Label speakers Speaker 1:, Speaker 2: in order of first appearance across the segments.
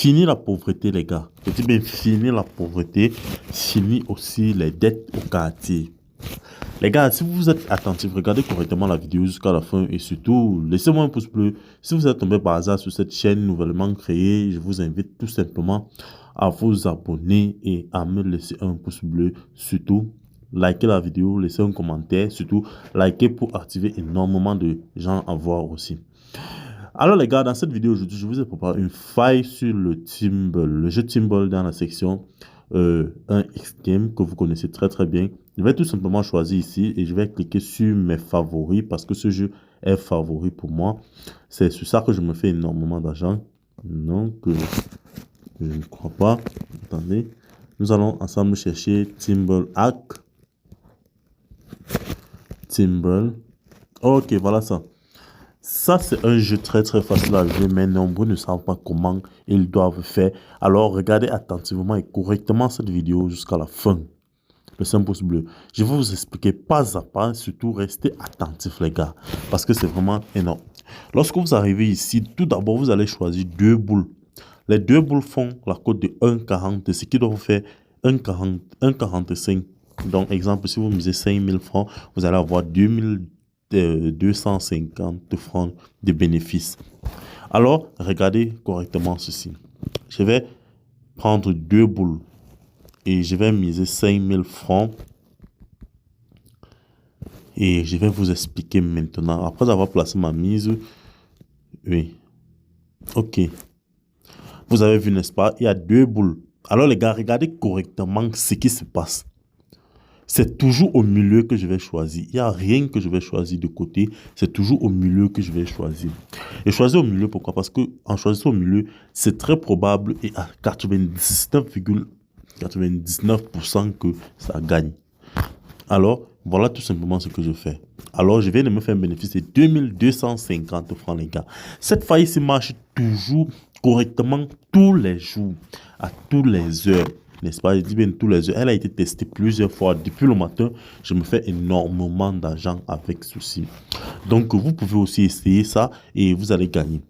Speaker 1: Fini la pauvreté, les gars. Je dis bien fini la pauvreté, fini aussi les dettes au quartier. Les gars, si vous êtes attentifs, regardez correctement la vidéo jusqu'à la fin et surtout, laissez-moi un pouce bleu. Si vous êtes tombé par hasard sur cette chaîne nouvellement créée, je vous invite tout simplement à vous abonner et à me laisser un pouce bleu. Surtout, likez la vidéo, laissez un commentaire. Surtout, likez pour activer énormément de gens à voir aussi. Alors les gars, dans cette vidéo aujourd'hui, je vous ai préparé une faille sur le Timble, le jeu Timble dans la section 1x Game que vous connaissez très bien. Je vais tout simplement choisir ici et je vais cliquer sur mes favoris parce que ce jeu est favori pour moi. C'est sur ça que je me fais énormément d'argent. Donc, je ne crois pas. Attendez. Nous allons ensemble chercher Timble Hack. Timble. Ok, voilà ça. Ça, c'est un jeu très facile à jouer, mais nombreux ne savent pas comment ils doivent faire. Alors, regardez attentivement et correctement cette vidéo jusqu'à la fin. Laissez un pouce bleu. Je vais vous expliquer pas à pas, surtout restez attentifs les gars, parce que c'est vraiment énorme. Lorsque vous arrivez ici, tout d'abord, vous allez choisir deux boules. Les deux boules font la cote de 1,40, ce qui doit vous faire 1,45. Donc, exemple, si vous misez 5000 francs, vous allez avoir 250 francs de bénéfices. Alors, regardez correctement ceci. Je vais prendre deux boules et je vais miser 5000 francs. Et je vais vous expliquer maintenant. Après avoir placé ma mise, oui. Ok. Vous avez vu, n'est-ce pas? Il y a deux boules. Alors, les gars, regardez correctement ce qui se passe. C'est toujours au milieu que je vais choisir. Il n'y a rien que je vais choisir de côté. C'est toujours au milieu que je vais choisir. Et choisir au milieu, pourquoi? Parce qu'en choisissant au milieu, c'est très probable et à 99,99% que ça gagne. Alors, voilà tout simplement ce que je fais. Alors, je viens de me faire un bénéfice de 2250 francs, les gars. Cette faille ici marche toujours correctement tous les jours, à toutes les heures. N'est-ce pas? Je dis bien tous les heures. Elle a été testée plusieurs fois. Depuis le matin, je me fais énormément d'argent avec ceci. Donc, vous pouvez aussi essayer ça et vous allez gagner.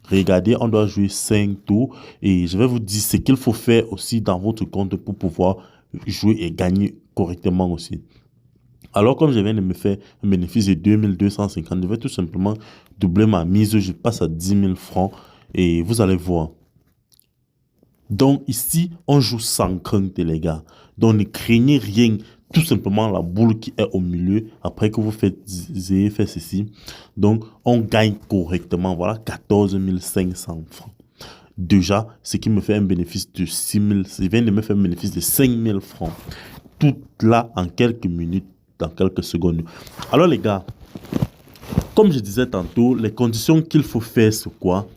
Speaker 1: Regardez, on doit jouer 5 tours et je vais vous dire ce qu'il faut faire aussi dans votre compte pour pouvoir jouer et gagner correctement aussi. Alors, comme je viens de me faire un bénéfice de 2250, je vais tout simplement doubler ma mise. Je passe à 10 000 francs et vous allez voir. Donc ici, on joue sans crainte, les gars. Donc ne craignez rien. Tout simplement la boule qui est au milieu. Après que vous faites ceci. Donc on gagne correctement. Voilà, 14 500 francs. Déjà, ce qui me fait un bénéfice de 6 000. Je viens de me faire un bénéfice de 5 000 francs. Tout là en quelques minutes, dans quelques secondes. Alors les gars, comme je disais tantôt, les conditions qu'il faut faire, c'est quoi?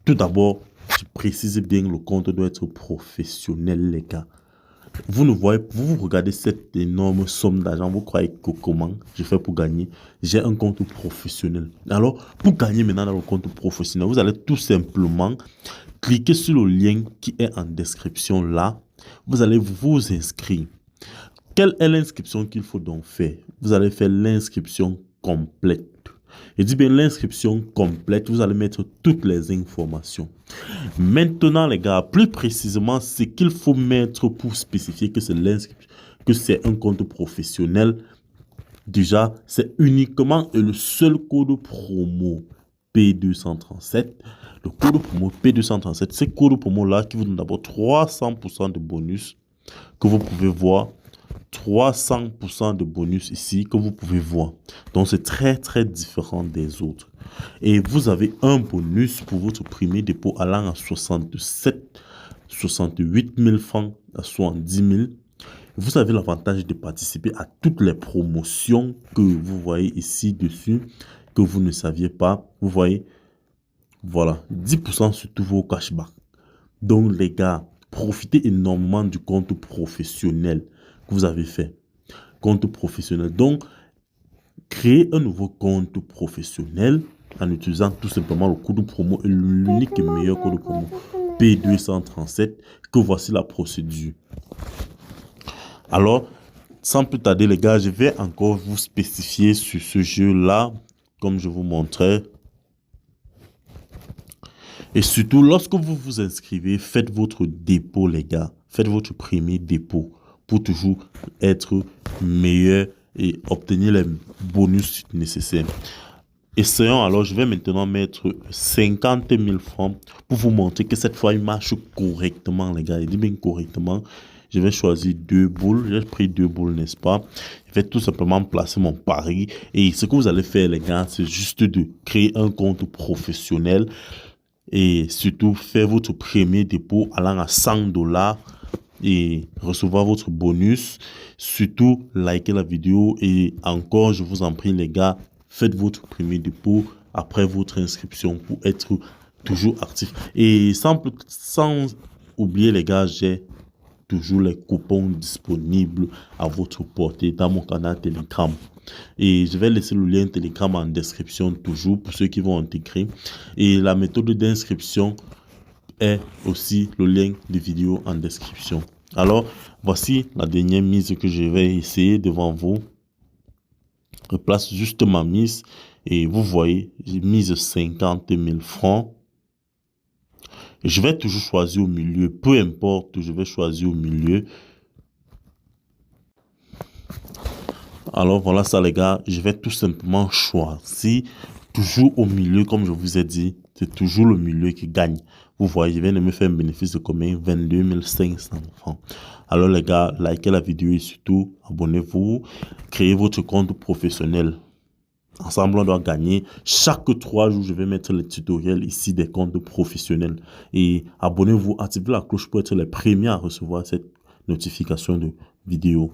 Speaker 1: Tout d'abord, je précise bien, le compte doit être professionnel, les gars. Vous ne voyez, vous regardez cette énorme somme d'argent, vous croyez que comment je fais pour gagner? J'ai un compte professionnel. Alors, pour gagner maintenant dans le compte professionnel, vous allez tout simplement cliquer sur le lien qui est en description là. Vous allez vous inscrire. Quelle est l'inscription qu'il faut donc faire? Vous allez faire l'inscription complète. Je dis bien l'inscription complète, vous allez mettre toutes les informations. Maintenant, les gars, plus précisément, ce qu'il faut mettre pour spécifier que c'est l'inscription, que c'est un compte professionnel. Déjà, c'est uniquement le seul code promo P237. Le code promo P237, ce code promo-là qui vous donne d'abord 300% de bonus que vous pouvez voir. 300% de bonus ici que vous pouvez voir. Donc, c'est très différent des autres. Et vous avez un bonus pour votre premier dépôt allant à 68 000 francs à 70 000. Vous avez l'avantage de participer à toutes les promotions que vous voyez ici dessus, que vous ne saviez pas. Vous voyez, voilà, 10% sur tous vos cashbacks. Donc, les gars, profitez énormément du compte professionnel que vous avez fait. Compte professionnel. Donc, créez un nouveau compte professionnel en utilisant tout simplement le code promo et l'unique et meilleur code promo P237 que voici la procédure. Alors, sans plus tarder les gars, je vais encore vous spécifier sur ce jeu là, comme je vous montrais. Et surtout, lorsque vous vous inscrivez, faites votre dépôt, les gars. Faites votre premier dépôt pour toujours être meilleur et obtenir les bonus nécessaires. Essayons alors, je vais maintenant mettre 50 000 francs pour vous montrer que cette fois, il marche correctement, les gars. Il dit bien correctement. Je vais choisir 2 boules. J'ai pris 2 boules, n'est-ce pas? Je vais tout simplement placer mon pari. Et ce que vous allez faire, les gars, c'est juste de créer un compte professionnel et surtout faire votre premier dépôt allant à 100 $ et recevoir votre bonus. Surtout, likez la vidéo et encore, je vous en prie, les gars, faites votre premier dépôt après votre inscription pour être toujours actif. Et sans oublier, les gars, j'ai toujours les coupons disponibles à votre portée dans mon canal Telegram. Et je vais laisser le lien Telegram en description toujours pour ceux qui vont intégrer. Et la méthode d'inscription est aussi le lien de vidéo en description. Alors, voici la dernière mise que je vais essayer devant vous. Je place juste ma mise et vous voyez, j'ai mise 50 000 francs. Je vais toujours choisir au milieu, peu importe, je vais choisir au milieu. Alors voilà ça les gars, je vais tout simplement choisir toujours au milieu comme je vous ai dit. C'est toujours le milieu qui gagne. Vous voyez, je viens de me faire un bénéfice de combien? 22 500 francs. Alors les gars, likez la vidéo et surtout abonnez-vous. Créez votre compte professionnel. Ensemble, on doit gagner. Chaque 3 jours, je vais mettre les tutoriels ici des comptes professionnels. Et abonnez-vous, activez la cloche pour être les premiers à recevoir cette notification de vidéo.